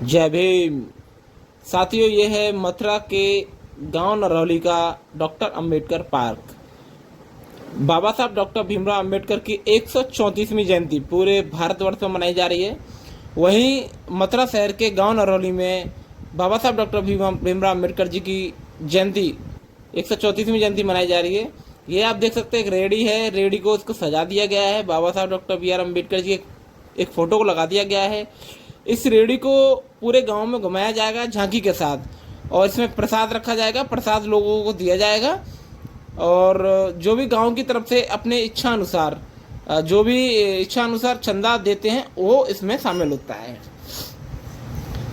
जय भीम। साथियों, ये है मथुरा के गांव नरौली का डॉक्टर अंबेडकर पार्क। बाबा साहब डॉक्टर भीमराव अंबेडकर की 134वीं जयंती पूरे भारतवर्ष में मनाई जा रही है। वहीं मथुरा शहर के गांव नरौली में बाबा साहब डॉक्टर भीमराव अंबेडकर जी की जयंती 134वीं जयंती मनाई जा रही है। ये आप देख सकते हैं, एक रेडी है। रेडी को इसको सजा दिया गया है। बाबा साहब doctor B are Ambedkar ji एक फ़ोटो को लगा दिया गया है। इस रेडी को पूरे गांव में घुमाया जाएगा झांकी के साथ, और इसमें प्रसाद रखा जाएगा। प्रसाद लोगों को दिया जाएगा, और जो भी गांव की तरफ से अपने इच्छा अनुसार चंदा देते हैं वो इसमें शामिल होता है।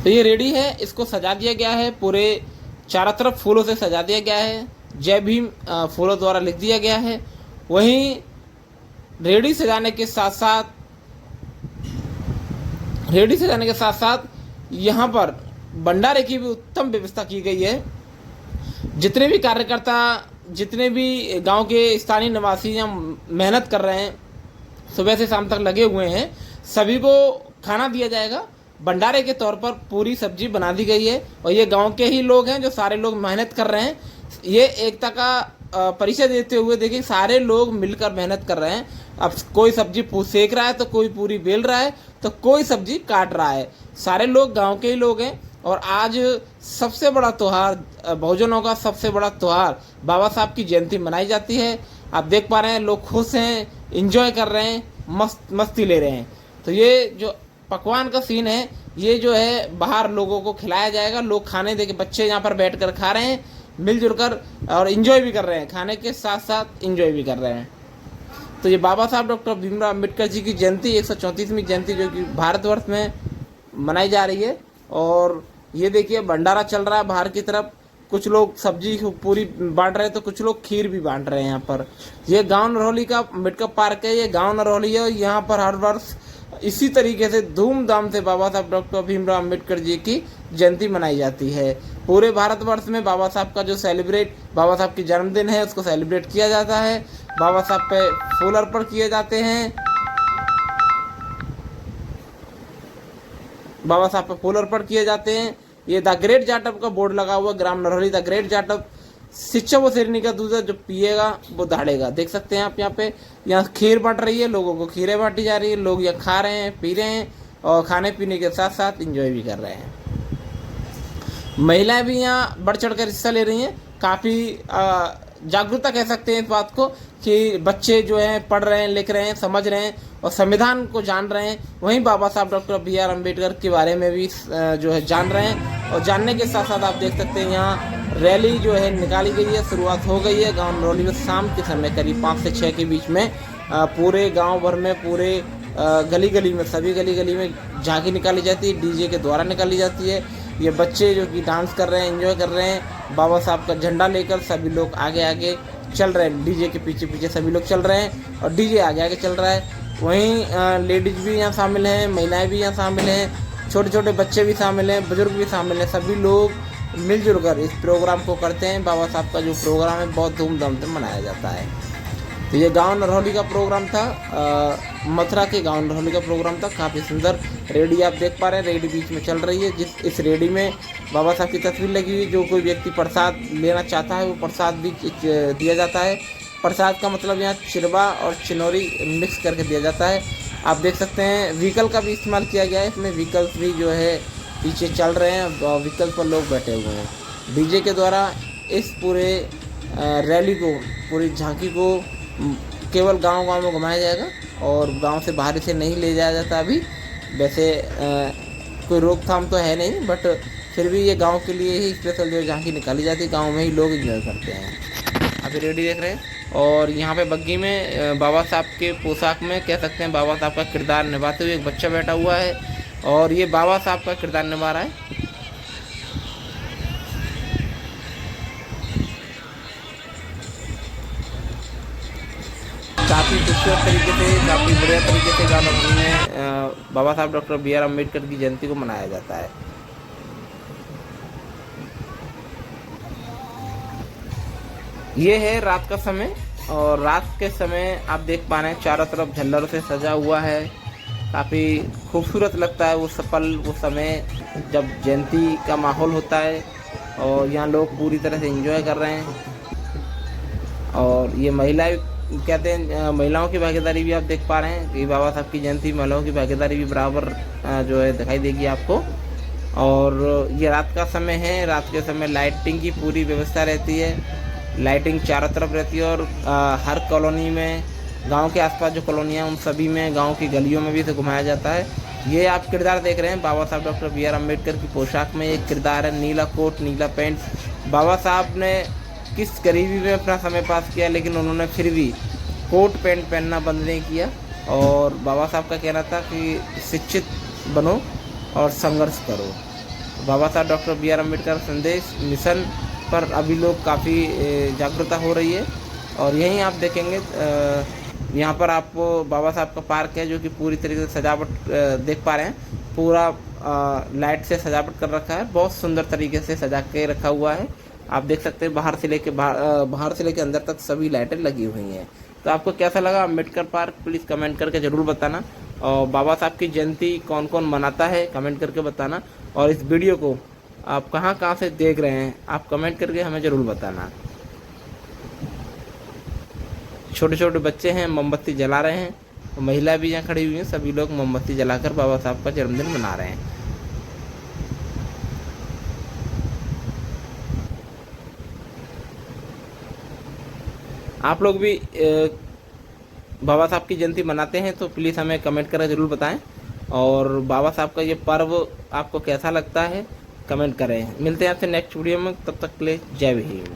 तो ये रेडी है, इसको सजा दिया गया है। पूरे चारों तरफ फूलों से सजा दिया गया है। जय भीम फूलों द्वारा लिख दिया गया है। वहीं रेडी सजाने के साथ साथ यहाँ पर भंडारे की भी उत्तम व्यवस्था की गई है। जितने भी कार्यकर्ता, जितने भी गांव के स्थानीय निवासी यहाँ मेहनत कर रहे हैं, सुबह से शाम तक लगे हुए हैं, सभी को खाना दिया जाएगा। भंडारे के तौर पर पूरी सब्जी बना दी गई है, और ये गांव के ही लोग हैं जो सारे लोग मेहनत कर रहे हैं। ये एकता का परिचय देते हुए देखिए, सारे लोग मिलकर मेहनत कर रहे हैं। अब कोई सब्जी सेक रहा है, तो कोई पूरी बेल रहा है, तो कोई सब्जी काट रहा है। सारे लोग गांव के ही लोग हैं। और आज सबसे बड़ा त्यौहार, बहुजनों का सबसे बड़ा त्यौहार बाबा साहब की जयंती मनाई जाती है। आप देख पा रहे हैं, लोग खुश हैं, इंजॉय कर रहे हैं, मस्ती ले रहे हैं। तो ये जो पकवान का सीन है, ये जो है बाहर लोगों को खिलाया जाएगा। लोग खाने देके, बच्चे यहाँ पर बैठकर खा रहे हैं मिलजुल कर, और इंजॉय भी कर रहे हैं, खाने के साथ साथ इंजॉय भी कर रहे हैं। तो ये बाबा साहब डॉक्टर भीमराव अम्बेडकर जी की जयंती 134वीं जयंती जो कि भारतवर्ष में मनाई जा रही है। और ये देखिए, भंडारा चल रहा है बाहर की तरफ। कुछ लोग सब्जी पूरी बांट रहे हैं, तो कुछ लोग खीर भी बांट रहे हैं। यहाँ पर ये गांव नरौली का अम्बेडकर पार्क है। ये गांव नरौली है। यहाँ पर हर वर्ष इसी तरीके से धूमधाम से बाबा साहब डॉक्टर भीमराव अम्बेडकर जी की जयंती मनाई जाती है। पूरे भारतवर्ष में बाबा साहब का जो बाबा साहब की जन्मदिन है, उसको सेलिब्रेट किया जाता है। बाबा साहब पे फूल अर्पण किए जाते हैं। बाबा साहब पे फूल अर्पण किए जाते हैं। ये द ग्रेट जाटव का बोर्ड लगा हुआ, ग्राम नरौली द ग्रेट जाटव। शिक्षा व शेरनी का दूध है, जो पिएगा वो दहाड़ेगा। देख सकते हैं आप यहाँ पे, यहाँ खीर बंट रही है, लोगों को खीरें बांटी जा रही है। लोग यहाँ खा रहे हैं, पी रहे हैं, और खाने पीने के साथ साथ इंजॉय भी कर रहे हैं। महिलाएं भी यहाँ बढ़ चढ़ कर हिस्सा ले रही हैं। काफ़ी जागरूकता कह सकते हैं इस बात को, कि बच्चे जो हैं पढ़ रहे हैं, लिख रहे हैं, समझ रहे हैं, और संविधान को जान रहे हैं। वहीं बाबा साहब डॉक्टर बी आर अम्बेडकर के बारे में भी जो है जान रहे हैं। और जानने के साथ साथ आप देख सकते हैं, यहाँ रैली जो है निकाली गई है, शुरुआत हो गई है। गांव नरौली में शाम के समय करीब 5 से 6 के बीच में पूरे गांव भर में, पूरे गली गली में, सभी गली गली में झांकी निकाली जाती है। डीजे के द्वारा निकाली जाती है। ये बच्चे जो कि डांस कर रहे हैं, एंजॉय कर रहे हैं। बाबा साहब का झंडा लेकर सभी लोग आगे आगे चल रहे हैं। डीजे के पीछे पीछे सभी लोग चल रहे हैं, और डीजे आगे आगे चल रहा है। वहीं लेडीज़ भी यहाँ शामिल हैं, महिलाएं भी यहाँ शामिल हैं, छोटे छोटे बच्चे भी शामिल हैं, बुजुर्ग भी शामिल हैं। सभी लोग मिलजुल कर इस प्रोग्राम को करते हैं। बाबा साहब का जो प्रोग्राम है, बहुत धूमधाम से मनाया जाता है। तो ये गांव नरौली का प्रोग्राम था, मथुरा के गांव नरौली का प्रोग्राम था। काफ़ी सुंदर रेडी आप देख पा रहे हैं, रेडी बीच में चल रही है। इस रेडी में बाबा साहब की तस्वीर लगी हुई। जो कोई व्यक्ति प्रसाद लेना चाहता है, वो प्रसाद भी दिया जाता है। प्रसाद का मतलब यहाँ चिरवा और चिनौरी मिक्स करके दिया जाता है। आप देख सकते हैं, व्हीकल का भी इस्तेमाल किया गया है। इसमें व्हीकल्स भी जो है पीछे चल रहे हैं, और व्हीकल पर लोग बैठे हुए हैं। डीजे के द्वारा इस पूरे रैली को, पूरी झांकी को केवल गांव-गांव में घुमाया जाएगा, और गांव से बाहर इसे नहीं ले जाया जाता अभी। वैसे कोई रोकथाम तो है नहीं, बट फिर भी ये गांव के लिए ही स्पेशल जो झांकी निकाली जाती है। गांव में ही लोग एंजॉय करते हैं। अभी रेडी देख रहे हैं, और यहाँ पे बग्गी में बाबा साहब के पोशाक में, कह सकते हैं, बाबा साहब का किरदार निभाते हुए एक बच्चा बैठा हुआ है, और ये बाबा साहब का किरदार निभा रहा है। काफ़ी खूबसूरत तरीके से, काफ़ी बढ़िया तरीके से गाँव नरौली में बाबा साहब डॉक्टर बी आर अम्बेडकर की जयंती को मनाया जाता है। ये है रात का समय, और रात के समय आप देख पा रहे हैं, चारों तरफ झल्लरों से सजा हुआ है। काफ़ी खूबसूरत लगता है वो पल, वो समय जब जयंती का माहौल होता है और यहाँ लोग पूरी तरह से एंजॉय कर रहे हैं। और ये महिला कहते हैं, महिलाओं की भागीदारी भी आप देख पा रहे हैं कि बाबा साहब की जयंती महिलाओं की भागीदारी भी बराबर जो है दिखाई देगी आपको। और ये रात का समय है, रात के समय लाइटिंग की पूरी व्यवस्था रहती है, लाइटिंग चारों तरफ रहती है। और हर कॉलोनी में, गांव के आसपास जो कॉलोनियाँ उन सभी में, गांव की गलियों में भी इसे घुमाया जाता है। ये आप किरदार देख रहे हैं बाबा साहब डॉक्टर बी आर अम्बेडकर की पोशाक में एक किरदार है, नीला कोट नीला पैंट। बाबा साहब ने किस गरीबी में अपना समय पास किया, लेकिन उन्होंने फिर भी कोट पैंट पहनना बंद नहीं किया। और बाबा साहब का कहना था कि शिक्षित बनो और संघर्ष करो। बाबा साहब डॉक्टर बी आर अम्बेडकर संदेश मिशन पर अभी लोग काफ़ी जागरूकता हो रही है। और यहीं आप देखेंगे, यहाँ पर आपको बाबा साहब का पार्क है जो कि पूरी तरीके से सजावट देख पा रहे हैं, पूरा लाइट से सजावट कर रखा है, बहुत सुंदर तरीके से सजा के रखा हुआ है। आप देख सकते हैं बाहर से लेके अंदर तक सभी लाइटें लगी हुई हैं। तो आपको कैसा लगा अम्बेडकर पार्क, प्लीज़ कमेंट करके ज़रूर बताना। और बाबा साहब की जयंती कौन कौन मनाता है कमेंट करके बताना। और इस वीडियो को आप कहाँ से देख रहे हैं आप कमेंट करके हमें ज़रूर बताना। छोटे छोटे बच्चे हैं, मोमबत्ती जला रहे हैं, महिला भी यहाँ खड़ी हुई हैं, सभी लोग मोमबत्ती जलाकर बाबा साहब का जन्मदिन मना रहे हैं। आप लोग भी बाबा साहब की जयंती मनाते हैं तो प्लीज़ हमें कमेंट करके ज़रूर बताएं। और बाबा साहब का ये पर्व आपको कैसा लगता है कमेंट करें। मिलते हैं आपसे नेक्स्ट वीडियो में, तब तक के लिए जय हिंद।